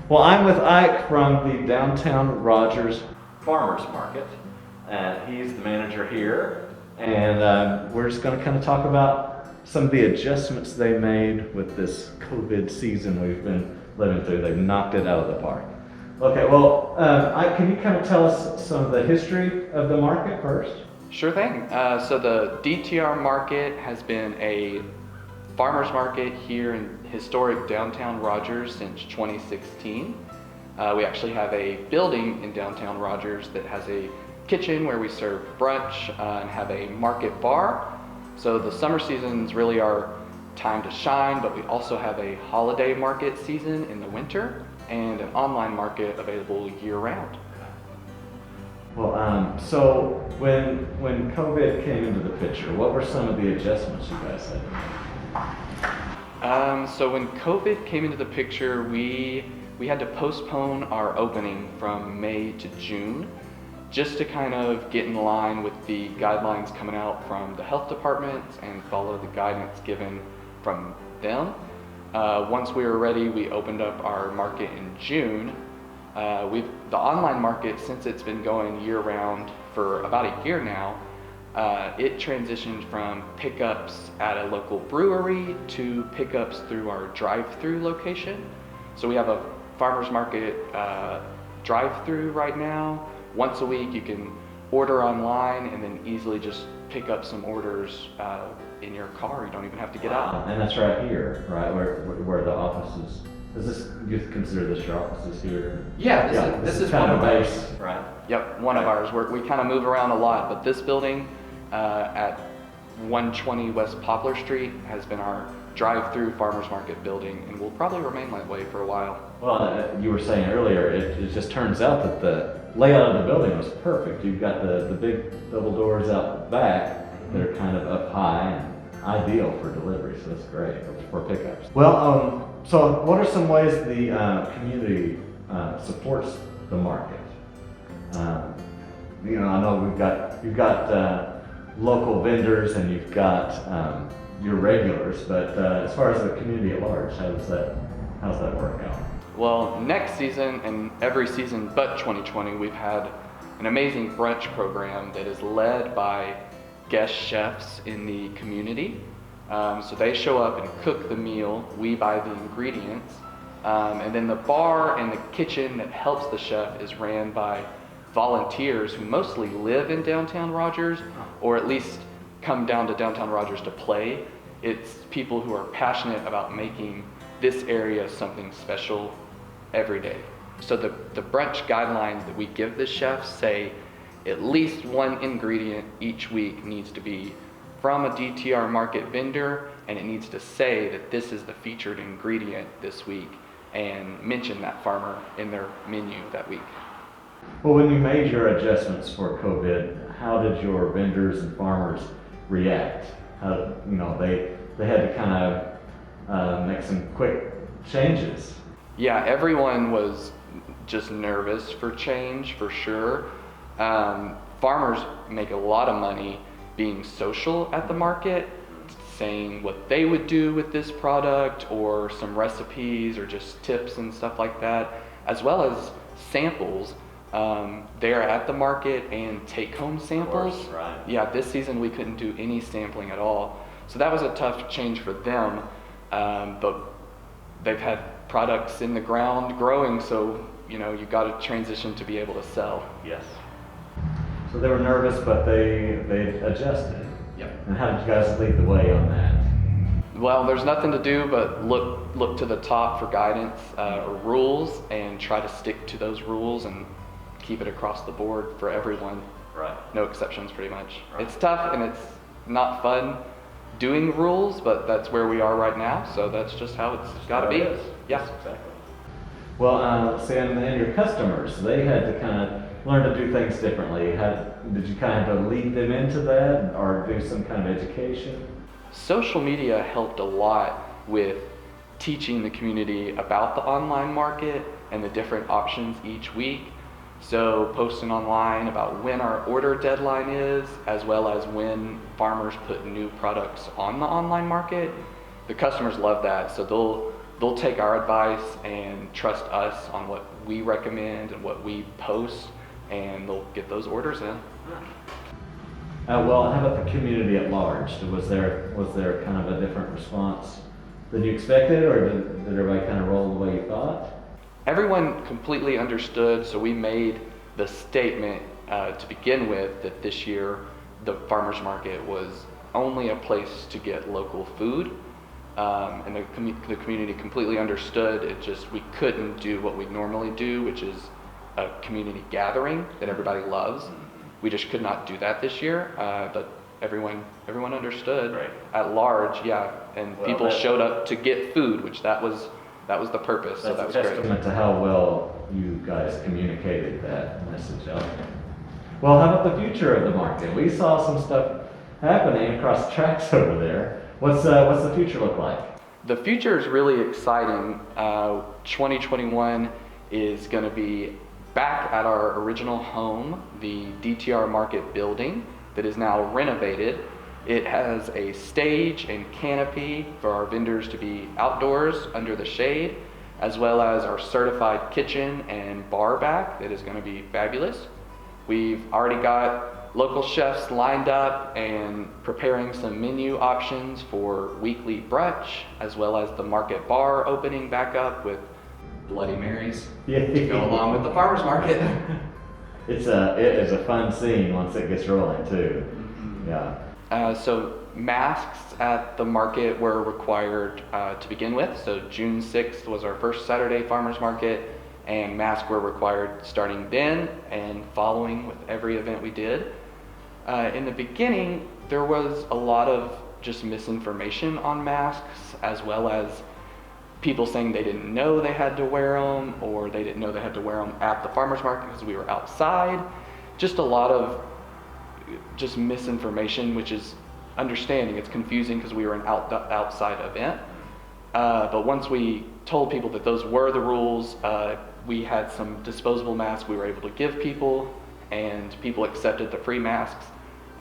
Well, I'm with Ike from the downtown Rogers Farmers Market. He's the manager here, and we're just going to kind of talk about some of the adjustments they made with this COVID season we've been living through. They've knocked it out of the park. Okay, well, Ike, can you kind of tell us some of the history of the market first? Sure thing. So the DTR market has been a farmers market here in historic downtown Rogers since 2016. We actually have a building in downtown Rogers that has a kitchen where we serve brunch and have a market bar. So the summer season's really our time to shine, but we also have a holiday market season in the winter and an online market available year-round. Well, so when COVID came into the picture, what were some of the adjustments you guys had to make? So when COVID came into the picture, we had to postpone our opening from May to June just to kind of get in line with the guidelines coming out from the health departments and follow the guidance given from them. Once we were ready, we opened up our market in June. The online market, since it's been going year-round for about a year now, it transitioned from pickups at a local brewery to pickups through our drive-through location. So we have a farmers market drive-through right now. Once a week you can order online and then easily just pick up some orders in your car. You don't even have to get out. And that's right here, right, where the office is. Is this, you consider this your offices here? Yeah, this is kind one of of a ours. base, right? Yep, one of ours. We kind of move around a lot, but this building at 120 West Poplar Street has been our drive-through farmers market building and will probably remain that way for a while. Well, you were saying earlier, it just turns out that the layout of the building was perfect. You've got the big double doors out back that are kind of up high and ideal for delivery, so that's great, for pickups. Well, so what are some ways the community supports the market? I know you've got local vendors and you've got your regulars, but as far as the community at large, how's that work out? Well, next season and every season but 2020, we've had an amazing brunch program that is led by guest chefs in the community. So they show up and cook the meal, we buy the ingredients, and then the bar and the kitchen that helps the chef is ran by volunteers who mostly live in downtown Rogers, or at least come down to downtown Rogers to play. It's people who are passionate about making this area something special every day. So the brunch guidelines that we give the chefs say at least one ingredient each week needs to be from a DTR market vendor, and it needs to say that this is the featured ingredient this week and mention that farmer in their menu that week. Well, when you made your adjustments for COVID, how did your vendors and farmers react? How, they had to kind of make some quick changes. Yeah, everyone was just nervous for change, for sure. Farmers make a lot of money being social at the market, saying what they would do with this product or some recipes or just tips and stuff like that, as well as samples. They're at the market and take-home samples. Of course, right. Yeah, this season we couldn't do any sampling at all. So that was a tough change for them, but they've had products in the ground growing, so you got to transition to be able to sell. Yes. So they were nervous, but they adjusted. Yep. And how did you guys lead the way on that? Well, there's nothing to do but look to the top for guidance or rules and try to stick to those rules and keep it across the board for everyone. Right. No exceptions, pretty much. Right. It's tough and it's not fun doing rules, but that's where we are right now, so that's just how it's got to be. It is. Yeah. Yes, exactly. Well, Sam, and your customers, they had to kind of learn to do things differently. Did you kind of have to lead them into that or do some kind of education? Social media helped a lot with teaching the community about the online market and the different options each week. So posting online about when our order deadline is, as well as when farmers put new products on the online market. The customers love that, so they'll take our advice and trust us on what we recommend and what we post, and they'll get those orders in. Well, how about the community at large? Was there kind of a different response than you expected, or did everybody kind of roll the way you thought? Everyone completely understood, so we made the statement to begin with that this year the farmers market was only a place to get local food, and the community completely understood. It just, we couldn't do what we normally do, which is a community gathering that everybody loves. We just could not do that this year, but everyone understood. Right. At large, yeah, and Well, people showed up to get food, which that was the purpose. So That's that was a great. testament to how well you guys communicated that message out. Well, how about the future of the market? We saw some stuff happening across the tracks over there. What's the future look like? The future is really exciting. 2021 is going to be back at our original home, the DTR Market building that is now renovated. It has a stage and canopy for our vendors to be outdoors under the shade, as well as our certified kitchen and bar back that is going to be fabulous. We've already got local chefs lined up and preparing some menu options for weekly brunch, as well as the market bar opening back up with Bloody Marys to go along with the farmers market. It is a fun scene once it gets rolling too. Yeah. So masks at the market were required to begin with. So June 6th was our first Saturday farmers market, and masks were required starting then and following with every event we did. In the beginning, there was a lot of just misinformation on masks, as well as people saying they didn't know they had to wear them, or they didn't know they had to wear them at the farmers market because we were outside. Just a lot of just misinformation, which is understanding. It's confusing because we were an outside event. But once we told people that those were the rules, we had some disposable masks we were able to give people, and people accepted the free masks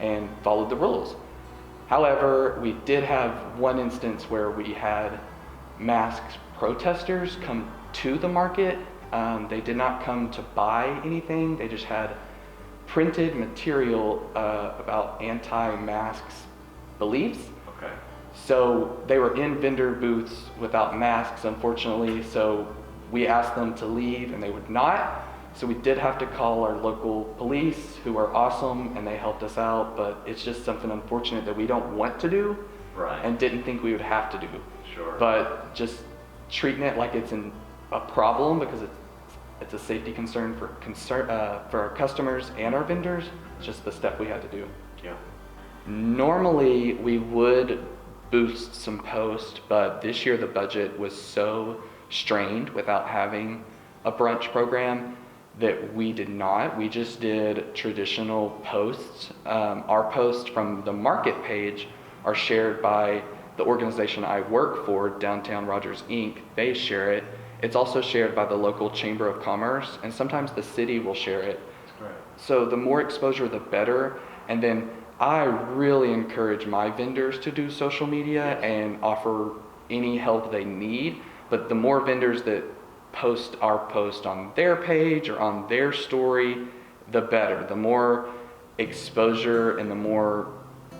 and followed the rules. However, we did have one instance where we had masked protesters come to the market. They did not come to buy anything. They just had printed material about anti-masks beliefs. Okay. So they were in vendor booths without masks, unfortunately. So we asked them to leave and they would not. So we did have to call our local police, who are awesome, and they helped us out. But it's just something unfortunate that we don't want to do, Right. and didn't think we would have to do. Sure. But just treating it like it's a problem because it's a safety concern for our customers and our vendors. It's just the step we had to do. Yeah. Normally we would boost some posts, but this year the budget was so strained without having a brunch program that we did not. We just did traditional posts. Our posts from the market page are shared by the organization I work for, Downtown Rogers Inc. They share it. It's also shared by the local Chamber of Commerce, and sometimes the city will share it. That's great. So the more exposure, the better. And then I really encourage my vendors to do social media and offer any help they need. But the more vendors that post our post on their page or on their story, the better. The more exposure and the more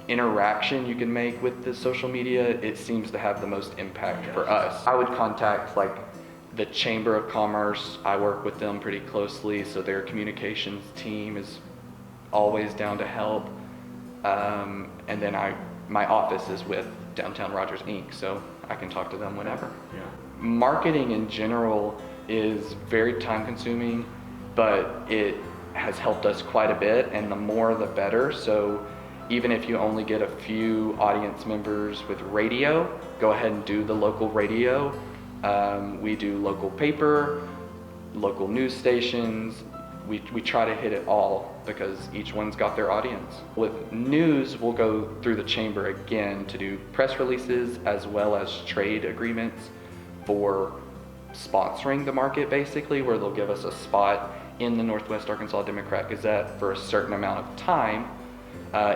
interaction you can make with the social media, it seems to have the most impact for us. I would contact like the Chamber of Commerce. I work with them pretty closely, so their communications team is always down to help. And then my office is with Downtown Rogers Inc., so I can talk to them whenever. Yeah. Marketing in general is very time consuming, but it has helped us quite a bit, and the more the better. So even if you only get a few audience members with radio, go ahead and do the local radio. We do local paper, local news stations. We try to hit it all because each one's got their audience. With news, we'll go through the chamber again to do press releases as well as trade agreements for sponsoring the market, basically, where they'll give us a spot in the Northwest Arkansas Democrat Gazette for a certain amount of time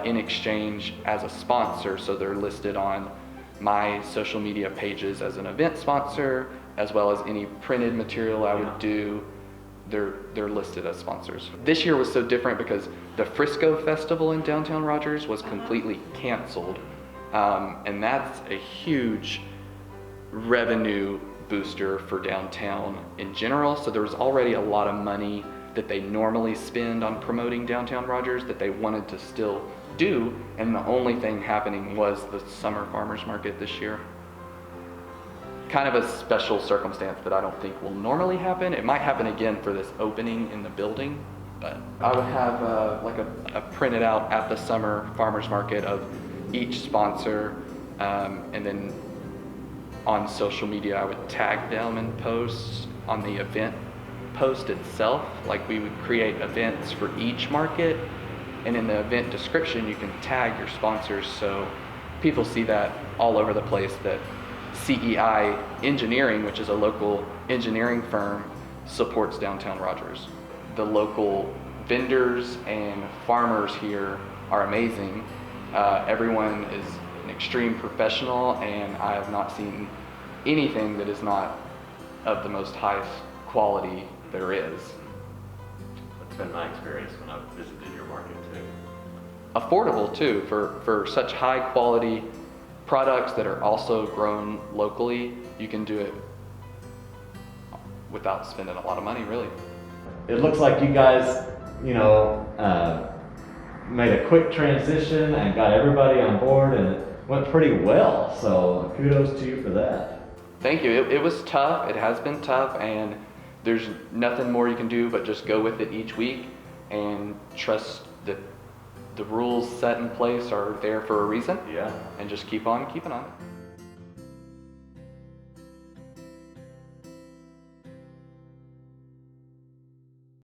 in exchange as a sponsor. So they're listed on my social media pages as an event sponsor, as well as any printed material I would do. They're listed as sponsors. This year was so different because the Frisco Festival in downtown Rogers was completely canceled, and that's a huge revenue booster for downtown in general. So there was already a lot of money that they normally spend on promoting downtown Rogers that they wanted to still do, and the only thing happening was the summer farmers market this year. Kind of a special circumstance that I don't think will normally happen. It might happen again for this opening in the building, but I would have like a printed out at the summer farmers market of each sponsor, and then on social media I would tag them in posts on the event post itself. Like we would create events for each market, and in the event description you can tag your sponsors so people see that all over the place that CEI Engineering, which is a local engineering firm, supports downtown Rogers. The local vendors and farmers here are amazing. Everyone is an extreme professional, and I have not seen anything that is not of the most highest quality there is. That's been my experience when I've visited your market too. Affordable too, for such high quality products that are also grown locally. You can do it without spending a lot of money, really. It looks like you guys, made a quick transition and got everybody on board, and it went pretty well. So kudos to you for that. Thank you. It was tough. It has been tough, and there's nothing more you can do but just go with it each week and trust that the rules set in place are there for a reason. Yeah. And just keep on keeping on it.